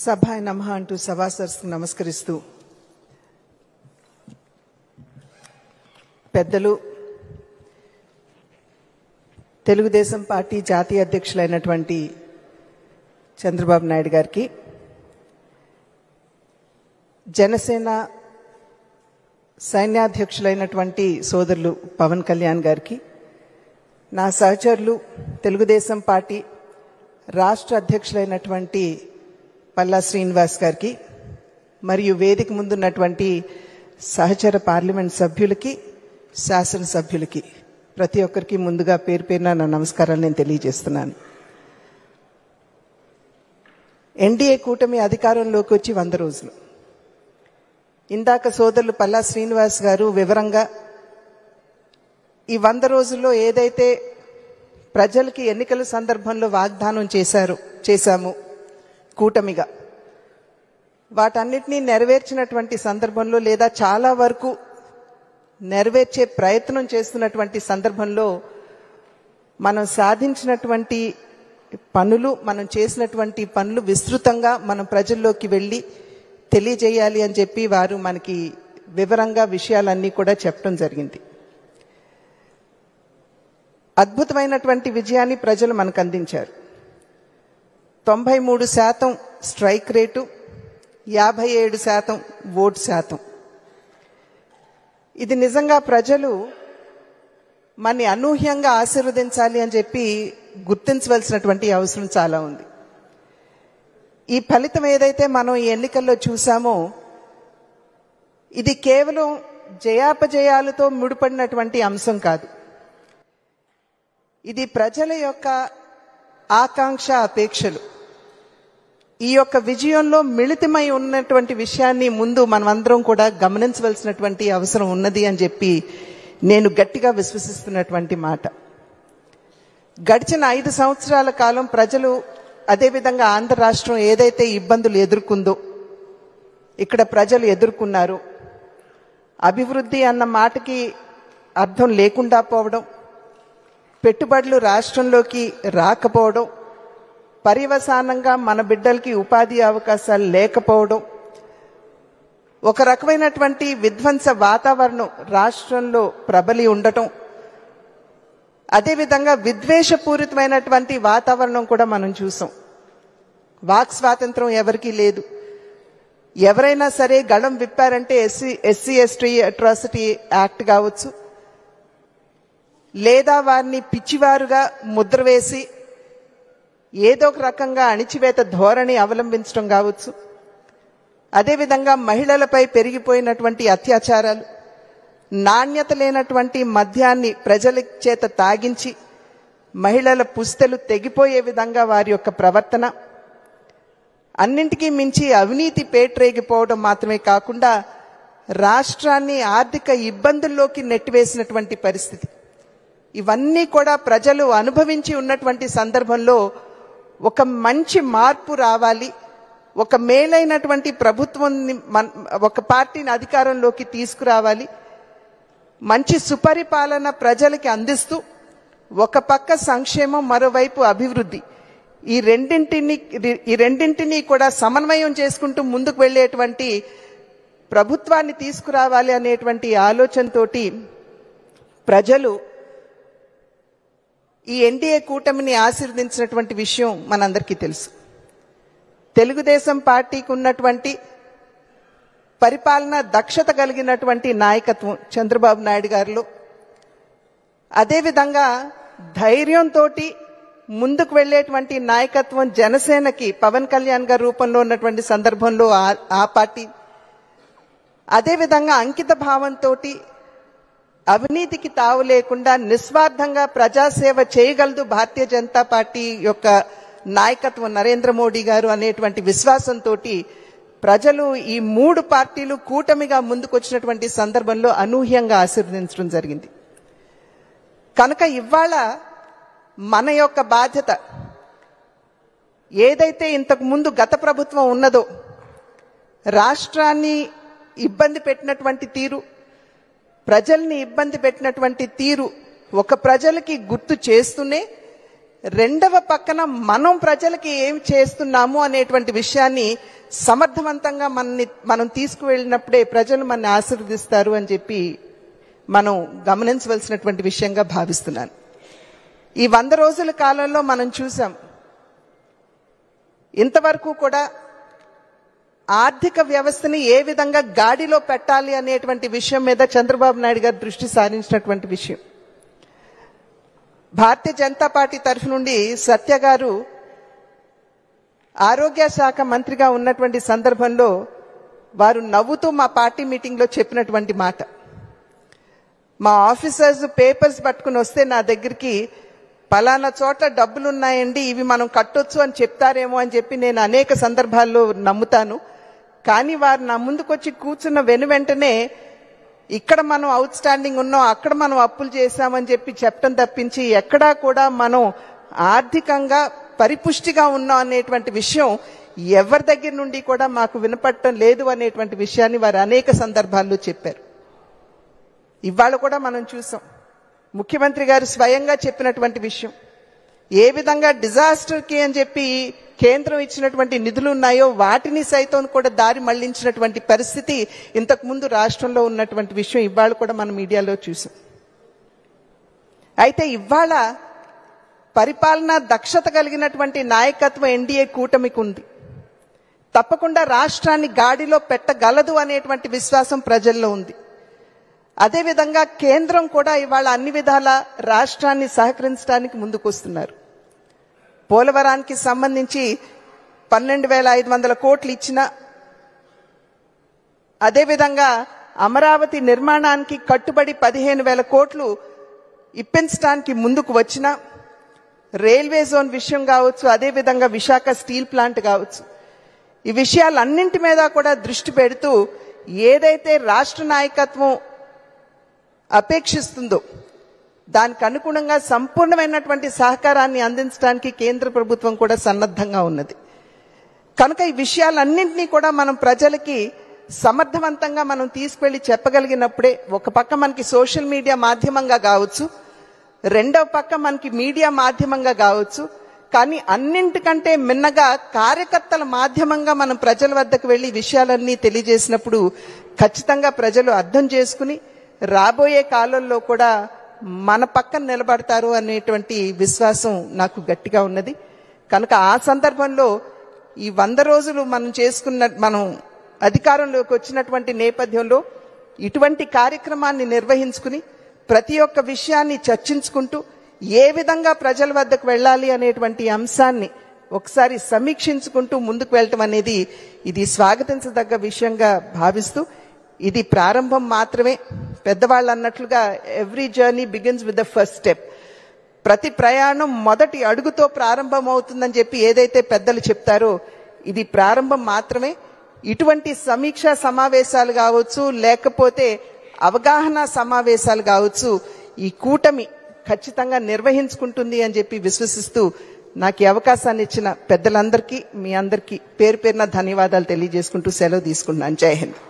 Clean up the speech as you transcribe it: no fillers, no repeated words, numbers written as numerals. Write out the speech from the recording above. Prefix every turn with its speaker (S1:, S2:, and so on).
S1: సభాయ నమః అంటూ సభాసరస్సుకు నమస్కరిస్తూ పెద్దలు తెలుగుదేశం పార్టీ జాతీయ అధ్యక్షులైనటువంటి చంద్రబాబు నాయుడు గారికి, జనసేన సైన్యాధ్యక్షులైనటువంటి సోదరులు పవన్ కళ్యాణ్ గారికి, నా సహచరులు తెలుగుదేశం పార్టీ రాష్ట్ర అధ్యక్షులైనటువంటి పల్లా శ్రీనివాస్ గారికి, మరియు వేదిక ముందున్నటువంటి సహచర పార్లమెంట్ సభ్యులకి, శాసనసభ్యులకి ప్రతి ఒక్కరికి ముందుగా పేరు పేరున నా నమస్కారాలు నేను తెలియజేస్తున్నాను. ఎన్డీఏ కూటమి అధికారంలోకి వచ్చి 100 రోజులు. ఇందాక సోదరులు పల్లా శ్రీనివాస్ గారు వివరంగా ఈ 100 రోజుల్లో ఏదైతే ప్రజలకి ఎన్నికల సందర్భంలో వాగ్దానం చేశాము కూటమిగా, వాటన్నిటినీ నెరవేర్చినటువంటి సందర్భంలో లేదా చాలా వరకు నెరవేర్చే ప్రయత్నం చేస్తున్నటువంటి సందర్భంలో మనం సాధించినటువంటి పనులు, మనం చేసినటువంటి పనులు విస్తృతంగా మనం ప్రజల్లోకి వెళ్ళి తెలియజేయాలి అని చెప్పి వారు మనకి వివరంగా విషయాలన్నీ కూడా చెప్పడం జరిగింది. అద్భుతమైనటువంటి విజయాన్ని ప్రజలు మనకు అందించారు. 93% స్ట్రైక్ రేటు, 57% ఓటు శాతం. ఇది నిజంగా ప్రజలు మనని అనూహ్యంగా ఆశీర్వదించాలి అని చెప్పి గుర్తించవలసినటువంటి అవసరం చాలా ఉంది. ఈ ఫలితం ఏదైతే మనం ఈ ఎన్నికల్లో చూసామో, ఇది కేవలం జయాపజయాలతో ముడిపడినటువంటి అంశం కాదు. ఇది ప్రజల యొక్క ఆకాంక్ష, అపేక్షలు. ఈ యొక్క విజయంలో మిళితమై ఉన్నటువంటి విషయాన్ని ముందు మనమందరం కూడా గమనించవలసినటువంటి అవసరం ఉన్నది అని చెప్పి నేను గట్టిగా విశ్వసిస్తున్నటువంటి మాట. గడిచిన 5 సంవత్సరాల కాలం ప్రజలు, అదేవిధంగా ఆంధ్ర రాష్ట్రం ఏదైతే ఇబ్బందులు ఎదుర్కొందో, ఇక్కడ ప్రజలు ఎదుర్కొన్నారు. అభివృద్ధి అన్న మాటకి అర్థం లేకుండా పోవడం, పెట్టుబడులు రాష్ట్రంలోకి రాకపోవడం, పర్యవసానంగా మన బిడ్డలకి ఉపాధి అవకాశాలు లేకపోవడం, ఒక రకమైనటువంటి విధ్వంస వాతావరణం రాష్ట్రంలో ప్రబలి ఉండటం, అదేవిధంగా విద్వేషపూరితమైనటువంటి వాతావరణం కూడా మనం చూసాం. వాక్ స్వాతంత్రం ఎవరికీ లేదు. ఎవరైనా సరే గళం విప్పారంటే ఎస్సీ ఎస్టీ అట్రాసిటీ యాక్ట్ కావచ్చు, లేదా వారిని పిచ్చివారుగా ముద్ర వేసి ఏదో ఒక రకంగా అణిచివేత ధోరణి అవలంబించడం కావచ్చు, అదేవిధంగా మహిళలపై పెరిగిపోయినటువంటి అత్యాచారాలు, నాణ్యత లేనటువంటి మద్యాన్ని ప్రజల చేత తాగించి మహిళల పుస్తెలు తెగిపోయే విధంగా వారి యొక్క ప్రవర్తన, అన్నింటికీ మించి అవినీతి పేట్రేగిపోవడం మాత్రమే కాకుండా రాష్ట్రాన్ని ఆర్థిక ఇబ్బందుల్లోకి నెట్టివేసినటువంటి పరిస్థితి. ఇవన్నీ కూడా ప్రజలు అనుభవించి ఉన్నటువంటి సందర్భంలో ఒక మంచి మార్పు రావాలి, ఒక మేలైనటువంటి ప్రభుత్వాన్ని, ఒక పార్టీని అధికారంలోకి తీసుకురావాలి, మంచి సుపరిపాలన ప్రజలకి అందిస్తూ ఒక పక్క సంక్షేమం, మరోవైపు అభివృద్ధి, ఈ రెండింటినీ కూడా సమన్వయం చేసుకుంటూ ముందుకు వెళ్ళేటువంటి ప్రభుత్వాన్ని తీసుకురావాలి అనేటువంటి ఆలోచనతోటి ప్రజలు ఈ ఎన్డీఏ కూటమిని ఆశీర్వదించినటువంటి విషయం మనందరికీ తెలుసు. తెలుగుదేశం పార్టీకి ఉన్నటువంటి పరిపాలన దక్షత కలిగినటువంటి నాయకత్వం చంద్రబాబు నాయుడు గారిలో, అదేవిధంగా ధైర్యంతో ముందుకు వెళ్ళేటువంటి నాయకత్వం జనసేనకి పవన్ కళ్యాణ్ గారి రూపంలో ఉన్నటువంటి సందర్భంలో ఆ పార్టీ, అదేవిధంగా అంకిత భావంతో అవినీతికి తావు లేకుండా నిస్వార్థంగా ప్రజాసేవ చేయగలదు భారతీయ జనతా పార్టీ యొక్క నాయకత్వం, నరేంద్ర మోడీ గారు అనేటువంటి విశ్వాసంతో ప్రజలు ఈ 3 పార్టీలు కూటమిగా ముందుకొచ్చినటువంటి సందర్భంలో అనూహ్యంగా ఆశీర్వదించడం జరిగింది. కనుక ఇవాళ మన యొక్క బాధ్యత ఏదైతే ఇంతకు ముందు గత ప్రభుత్వం ఉన్నదో, రాష్ట్రాన్ని ఇబ్బంది పెట్టినటువంటి తీరు, ప్రజల్ని ఇబ్బంది పెట్టినటువంటి తీరు ఒక ప్రజలకి గుర్తు చేస్తూనే రెండవ పక్కన మనం ప్రజలకి ఏం చేస్తున్నాము అనేటువంటి విషయాన్ని సమర్థవంతంగా మనం తీసుకువెళ్ళినప్పుడే ప్రజలు మనని ఆశీర్వదిస్తారు అని చెప్పి మనం గమనించవలసినటువంటి విషయంగా భావిస్తున్నాను. ఈ 100 రోజుల కాలంలో మనం చూసాం, ఇంతవరకు కూడా ఆర్థిక వ్యవస్థని ఏ విధంగా గాడిలో పెట్టాలి అనేటువంటి విషయం మీద చంద్రబాబు నాయుడు గారు దృష్టి సారించినటువంటి విషయం. భారతీయ జనతా పార్టీ తరఫు నుండి సత్య గారు ఆరోగ్య శాఖ మంత్రిగా ఉన్నటువంటి సందర్భంలో వారు నవ్వుతూ మా పార్టీ మీటింగ్లో చెప్పినటువంటి మాట, మా ఆఫీసర్స్ పేపర్స్ పట్టుకుని వస్తే నా దగ్గరికి పలానా చోట్ల డబ్బులున్నాయండి, ఇవి మనం కట్టొచ్చు అని చెప్తారేమో అని చెప్పి నేను అనేక సందర్భాల్లో నమ్ముతాను. కానీ వారు నా ముందుకొచ్చి కూర్చున్న వెంటనే ఇక్కడ మనం అవుట్ స్టాండింగ్ ఉన్నాం, అక్కడ మనం అప్పులు చేశామని చెప్పి చెప్పడం తప్పించి ఎక్కడా కూడా మనం ఆర్థికంగా పరిపుష్టిగా ఉన్నాం అనేటువంటి విషయం ఎవరి దగ్గర నుండి కూడా మాకు వినపడటం లేదు అనేటువంటి విషయాన్ని వారు అనేక సందర్భాల్లో చెప్పారు. ఇవాళ కూడా మనం చూసాం, ముఖ్యమంత్రి గారు స్వయంగా చెప్పినటువంటి విషయం, ఏ విధంగా డిజాస్టర్కి అని చెప్పి కేంద్రం ఇచ్చినటువంటి నిధులు ఉన్నాయో వాటిని సైతం కూడా దారి మళ్లించినటువంటి పరిస్థితి ఇంతకుముందు రాష్ట్రంలో ఉన్నటువంటి విషయం ఇవాళ కూడా మనం మీడియాలో చూసాం. అయితే ఇవాళ పరిపాలనా దక్షత కలిగినటువంటి నాయకత్వం ఎన్డీఏ కూటమికి ఉంది. తప్పకుండా రాష్ట్రాన్ని గాడిలో పెట్టగలదు అనేటువంటి విశ్వాసం ప్రజల్లో ఉంది. అదేవిధంగా కేంద్రం కూడా ఇవాళ అన్ని విధాల రాష్ట్రాన్ని సహకరించడానికి ముందుకొస్తున్నారు. పోలవరానికి సంబంధించి 12,500 కోట్లు ఇచ్చిన, అదేవిధంగా అమరావతి నిర్మాణానికి కట్టుబడి 15,000 కోట్లు ఇప్పించడానికి ముందుకు వచ్చిన, రైల్వే జోన్ విషయం కావచ్చు, అదేవిధంగా విశాఖ స్టీల్ ప్లాంట్ కావచ్చు, ఈ విషయాలన్నింటి మీద కూడా దృష్టి పెడుతూ ఏదైతే రాష్ట్ర నాయకత్వం అపేక్షిస్తుందో దానికి అనుగుణంగా సంపూర్ణమైనటువంటి సహకారాన్ని అందించడానికి కేంద్ర ప్రభుత్వం కూడా సన్నద్ధంగా ఉన్నది. కనుక ఈ విషయాలన్నింటినీ కూడా మనం ప్రజలకి సమర్థవంతంగా మనం తీసుకెళ్లి చెప్పగలిగినప్పుడే ఒక పక్క మనకి సోషల్ మీడియా మాధ్యమంగా కావచ్చు, రెండవ పక్క మనకి మీడియా మాధ్యమంగా కావచ్చు, కానీ అన్నింటికంటే మిన్నగా కార్యకర్తల మాధ్యమంగా మనం ప్రజల వద్దకు వెళ్లి విషయాలన్నీ తెలియజేసినప్పుడు ఖచ్చితంగా ప్రజలు అర్థం చేసుకుని రాబోయే కాలంలో కూడా మన పక్కన నిలబడతారు అనేటువంటి విశ్వాసం నాకు గట్టిగా ఉన్నది. కనుక ఆ సందర్భంలో ఈ 100 రోజులు మనం అధికారంలోకి వచ్చినటువంటి నేపథ్యంలో ఇటువంటి కార్యక్రమాన్ని నిర్వహించుకుని ప్రతి ఒక్క విషయాన్ని చర్చించుకుంటూ ఏ విధంగా ప్రజల వద్దకు వెళ్ళాలి అనేటువంటి అంశాన్ని ఒకసారి సమీక్షించుకుంటూ ముందుకు వెళ్ళటం అనేది ఇది స్వాగతించదగ్గ విషయంగా భావిస్తూ, ఇది ప్రారంభం మాత్రమే. పెద్దవాళ్ళు అన్నట్లుగా every journey begins with the first step. ప్రతి ప్రయాణం మొదటి అడుగుతో ప్రారంభం అవుతుందని చెప్పి ఏదైతే పెద్దలు చెప్తారో ఇది ప్రారంభం మాత్రమే. ఇటువంటి సమీక్షా సమావేశాలు కావచ్చు, లేకపోతే అవగాహన సమావేశాలు కావచ్చు, ఈ కూటమి ఖచ్చితంగా నిర్వహించుకుంటుంది అని చెప్పి విశ్వసిస్తూ నాకు ఈ అవకాశాన్ని ఇచ్చిన పెద్దలందరికీ, మీ అందరికీ పేరు పేరున ధన్యవాదాలు తెలియజేసుకుంటూ సెలవు తీసుకుంటున్నాను. జై హింద్.